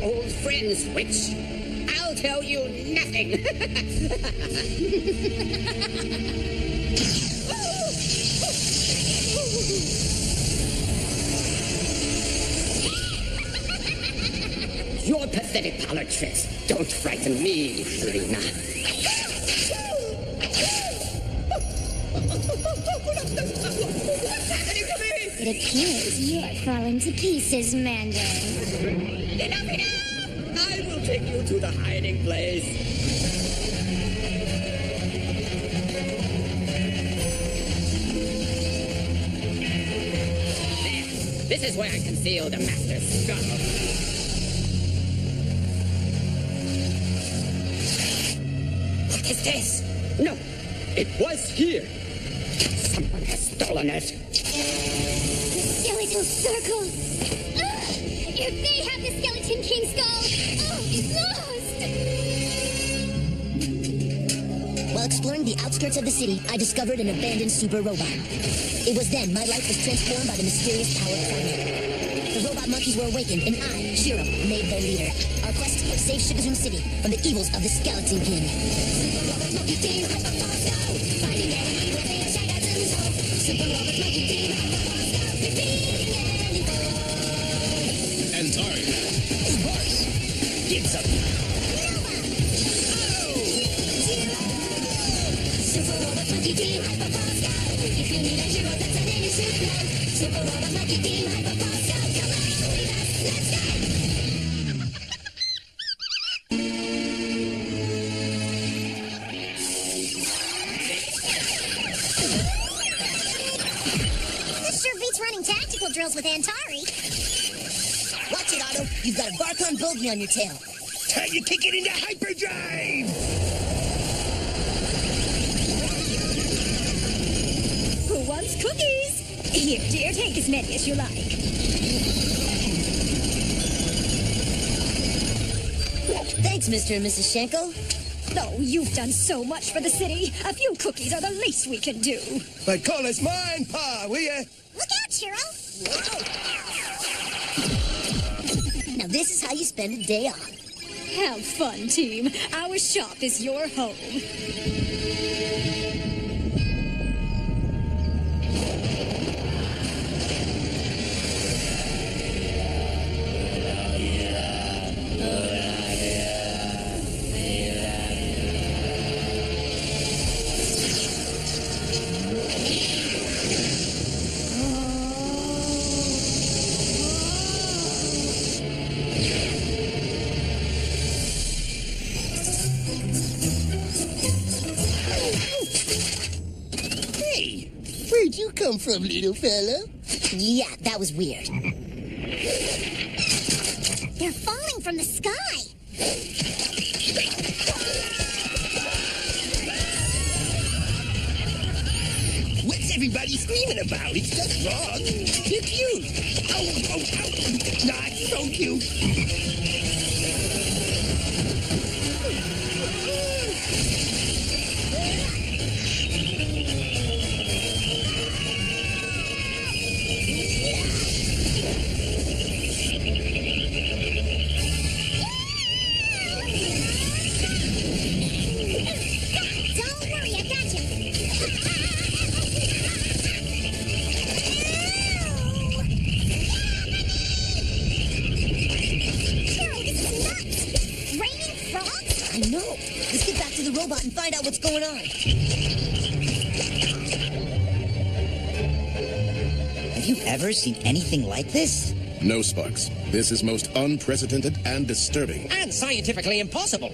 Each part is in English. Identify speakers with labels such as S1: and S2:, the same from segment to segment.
S1: old friends, witch. I'll tell you nothing. Your pathetic parlor tricks don't frighten me, Lena. What's happening to me?
S2: It appears you're falling to pieces, Mandarin.
S1: Enough! I will take you to the hiding place. There. This is where I conceal the Master's skull. What is this? No, it was here. Someone has stolen it.
S2: The skeletal circle! If they have the Skeleton King skull, it's lost!
S3: While exploring the outskirts of the city, I discovered an abandoned super robot. It was then my life was transformed by the mysterious power of Fortnite. The robot monkeys were awakened, and I, Shiro, made their leader. Our quest to save Shigazoom City from the evils of the Skeleton King. Super Robot Monkey Team, Hyperforce, go! Fighting enemy within Shigazoom's hope. Super Robot Monkey Team, Hyperforce, go! Defeating any foe.
S4: And sorry. Horse. Get some.
S2: Super Robot Monkey Team, Hyperforce, go! If you need a hero, that's a name you should know. Super Robot Monkey Team, Hyperforce, go! Come on, with us, let's go!
S5: This sure beats running tactical drills with Antari.
S3: Watch it, Otto. You've got a Barcon bogey on your tail.
S4: Time to kick it into hyperdrive!
S6: Who wants cookies? Here, dear, take as many as you like.
S3: Thanks, Mr. and Mrs. Shanko.
S6: Oh, you've done so much for the city. A few cookies are the least we can do.
S4: But call us mine, Pa, will ya?
S5: Look out, Shiro!
S3: Now this is how you spend a day off.
S6: Have fun, team. Our shop is your home.
S4: Where'd you come from, little fella?
S3: Yeah, that was weird.
S5: They're falling from the sky!
S4: What's everybody screaming about? It's just wrong. They're cute. Oh, not so cute.
S5: Don't worry, I've got you! Shiro, this is nuts! Raining frogs?
S3: I know. Let's get back to the robot and find out what's going on.
S7: Have you ever seen anything like this?
S8: No, Sparks. This is most unprecedented and disturbing.
S1: And scientifically impossible.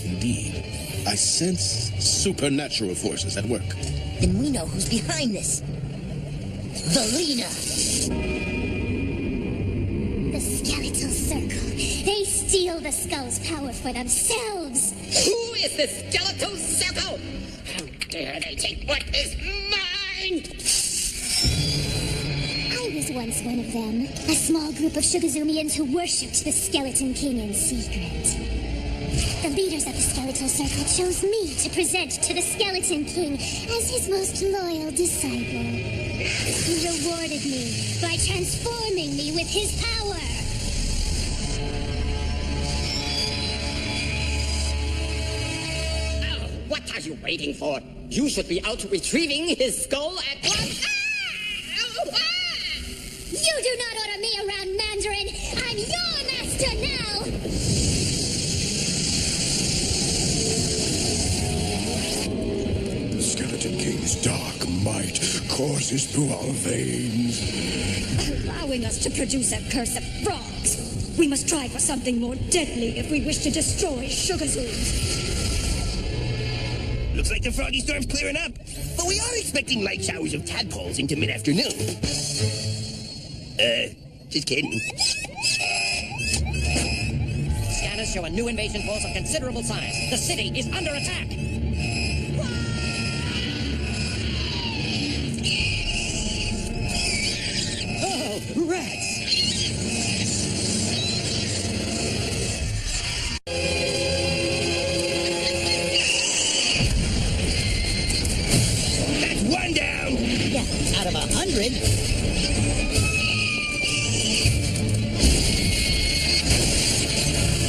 S8: Indeed. I sense supernatural forces at work.
S3: Then we know who's behind this. The Lena.
S2: The skeletal circle. They steal the skull's power for themselves.
S1: Who is the skeletal circle? How dare they take what is mine?
S2: I was once one of them. A small group of Shugazoomians who worshipped the Skeleton King in secret. The leaders of the Skeletal Circle chose me to present to the Skeleton King as his most loyal disciple. He rewarded me by transforming me with his power.
S1: are you waiting for? You should be out retrieving his skull at once.
S2: You do not order me around, Mandarin! I'm your master now!
S9: The Skeleton King's dark might courses through our veins.
S6: Allowing us to produce a curse of frogs. We must try for something more deadly if we wish to destroy Sugar Zoom.
S4: Looks like the froggy storm's clearing up, but we are expecting light showers of tadpoles into mid-afternoon. Just kidding.
S1: Scanners show a new invasion force of considerable size. The city is under attack.
S7: Oh, rats!
S4: That's one down!
S7: Yeah, out of 100.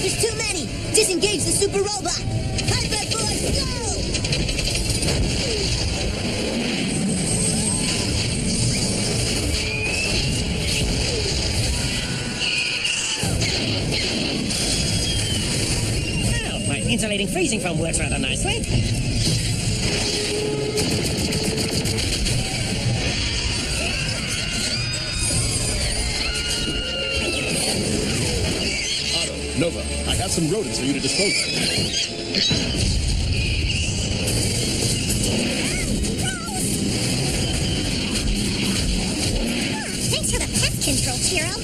S3: There's too many! Disengage the super robot! Hyperforce, go!
S1: Well, my insulating freezing foam works rather nicely.
S8: Nova, I have some rodents for you to dispose of.
S5: Thanks for the pest control, Chiro.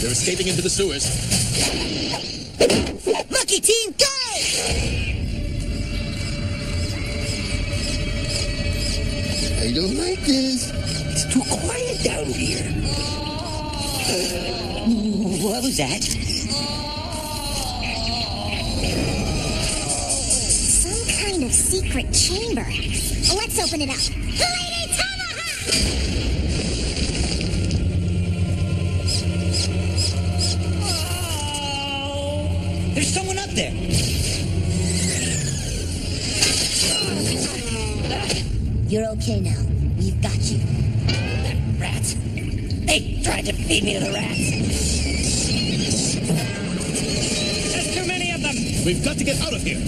S8: They're escaping into the sewers.
S3: Monkey team, go!
S4: I don't like this. It's too quiet down here.
S7: What was that?
S5: Some kind of secret chamber. Let's open it up. Lady Tomahawk!
S7: There's someone up there.
S3: You're okay now. We've got you.
S1: Rats. They tried to feed me to the rats. There's too many of them.
S8: We've got to get out of here.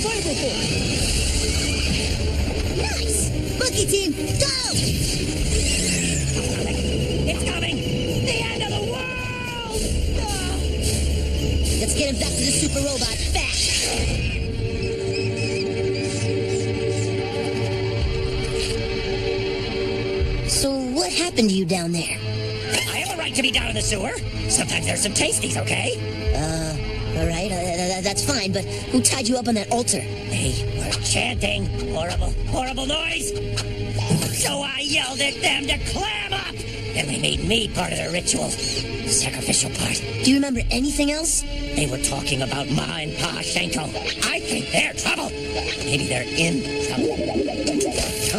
S7: Hyperforce!
S3: Nice! Monkey team, go!
S1: It's coming. The end of the world.
S3: Let's get him back to the super robot fast! So what happened to you down there?
S1: I have a right to be down in the sewer. Sometimes there's some tasties, okay?
S3: Alright, that's fine, but who tied you up on that altar?
S1: They were chanting horrible, horrible noise. So I yelled at them to clam up. Then they made me part of the ritual. The sacrificial part.
S3: Do you remember anything else?
S1: They were talking about Ma and Pa Schenkel. I think they're trouble. Maybe they're in trouble.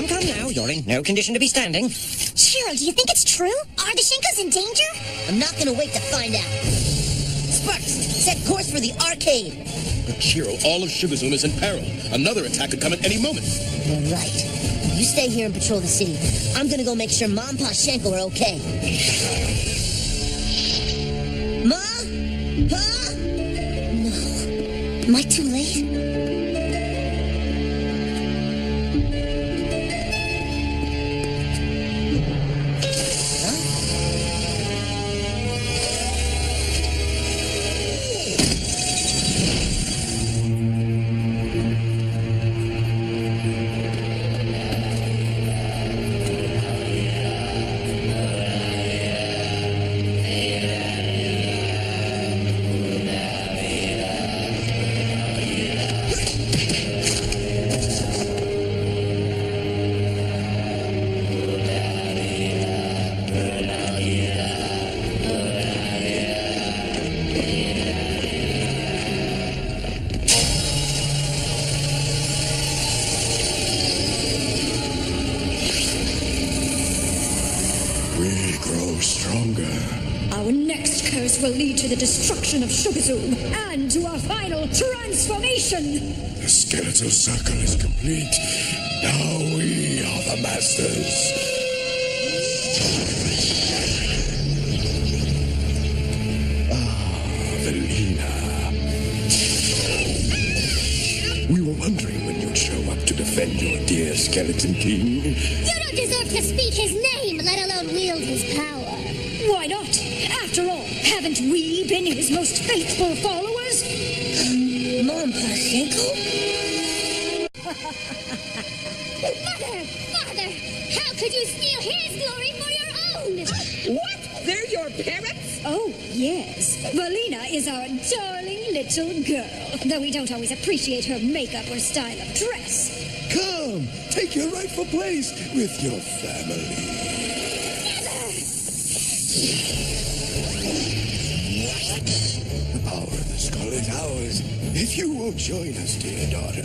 S1: Come now. You're in no condition to be standing.
S5: Chiro, do you think it's true? Are the Shinkos in danger?
S3: I'm not gonna wait to find out. Sparks, set course for the arcade.
S8: But Chiro, all of Sugar Zoom is in peril. Another attack could come at any moment.
S3: You're right. You stay here and patrol the city. I'm gonna go make sure Mom and Pa Schenkel are okay. Ma? Pa? No. Am I too late?
S9: We grow stronger
S6: Our next curse will lead to the destruction of Sugazoom and to our final transformation.
S9: The skeletal circle is complete. Now we are the masters. Velina. We were wondering when you'd show up to defend your dear Skeleton King.
S2: You don't deserve to speak his name, let alone wield his power.
S6: Why not? After all, haven't we been his most faithful followers?
S3: Mom, Pashenko?
S2: Father, how could you steal his glory for your own?
S10: What? They're your parents?
S6: Oh, yes. Valina is our darling little girl, though we don't always appreciate her makeup or style of dress.
S9: Come, take your rightful place with your family. The power of the skull is ours. If you won't join us, dear daughter,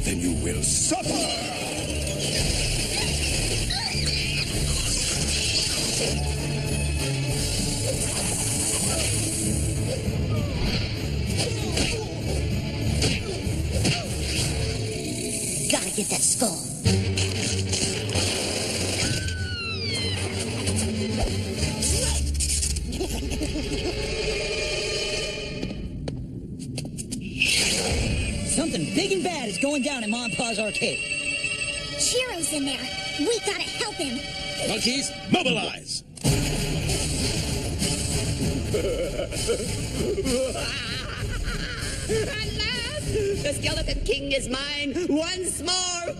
S9: then you will suffer.
S3: Gotta get that skull.
S7: Something big and bad is going down in Mom and Pa's arcade.
S5: Chiro's in there. We gotta help him.
S8: Monkeys, mobilize!
S10: Alas, the Skeleton King is mine once more.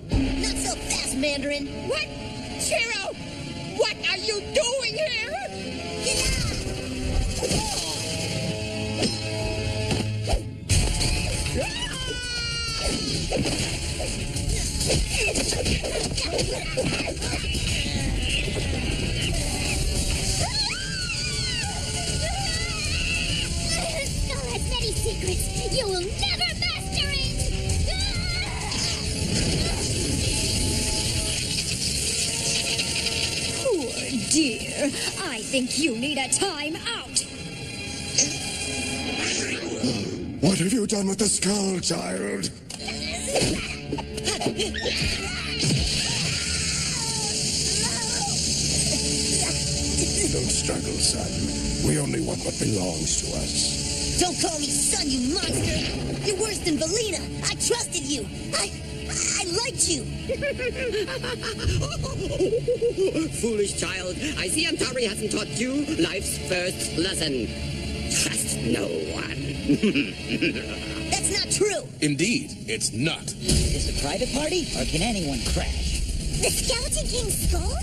S3: Not so fast, Mandarin.
S10: What? Chiro, what are you doing here?
S3: Get out!
S2: The skull has many secrets. You will never master it.
S6: Poor dear. I think you need a time out.
S9: What have you done with the skull, child? Don't struggle, son. We only want what belongs to us.
S3: Don't call me son, you monster! You're worse than Valina! I trusted you! I liked you!
S10: Foolish child, I see Antari hasn't taught you life's first lesson. Trust no one.
S3: That's not true!
S8: Indeed, it's not.
S7: Is this a private party, or can anyone crash?
S5: The Skeleton King's skull?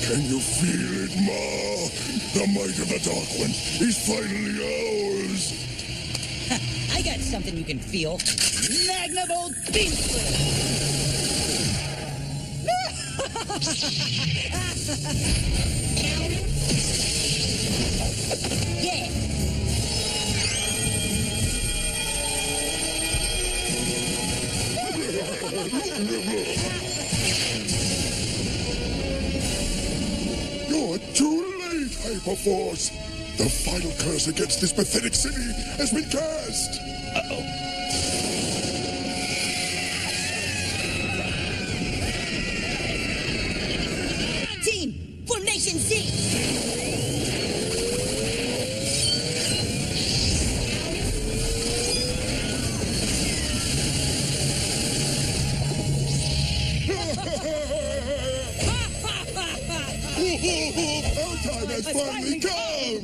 S9: Can you feel it, Ma? The might of the Dark One is finally ours!
S7: I got something you can feel. Magnavolt Beam
S3: Yeah!
S9: You're too late, Hyperforce! The final curse against this pathetic city has been cast!
S3: Team, Formation Z!
S9: Our time has finally come!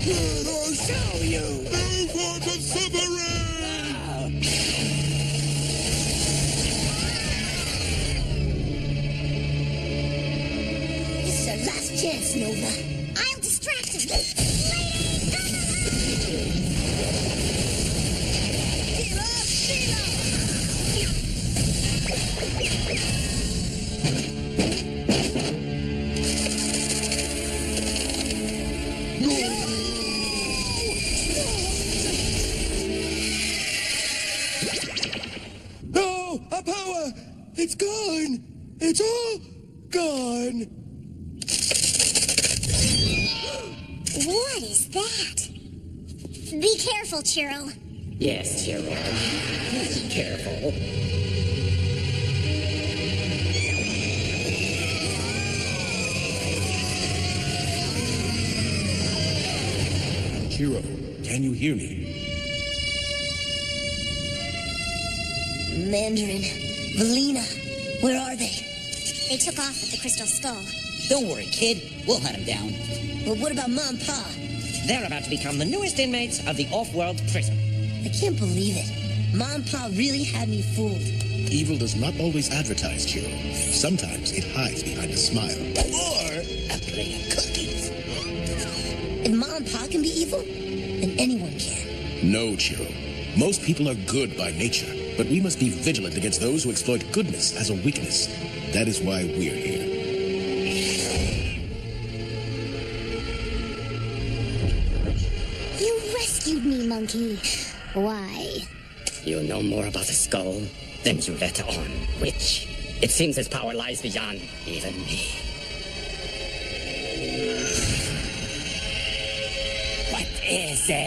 S9: Let us show you new forms of suffering!
S3: This is our last chance, Nova.
S5: I'll distract him.
S3: Zero, zero!
S9: It's gone! It's all gone!
S5: What is that?
S2: Be careful, Chiro.
S10: Yes, Chiro. Be careful.
S8: Chiro, can you hear me?
S3: Mandarin, Valina, where are they?
S5: They took off with the crystal skull.
S7: Don't worry, kid. We'll hunt him down.
S3: But what about Mom and Pa?
S1: They're about to become the newest inmates of the off-world prison.
S3: I can't believe it. Mom and Pa really had me fooled.
S8: Evil does not always advertise, Chiro. Sometimes it hides behind a smile.
S4: Or a plate of cookies.
S3: If Mom and Pa can be evil, then anyone can.
S8: No, Chiro. Most people are good by nature, but we must be vigilant against those who exploit goodness as a weakness. That is why we're here.
S2: You rescued me, monkey. Why?
S10: You know more about the skull than you let on, witch. It seems its power lies beyond even me.
S1: What is it?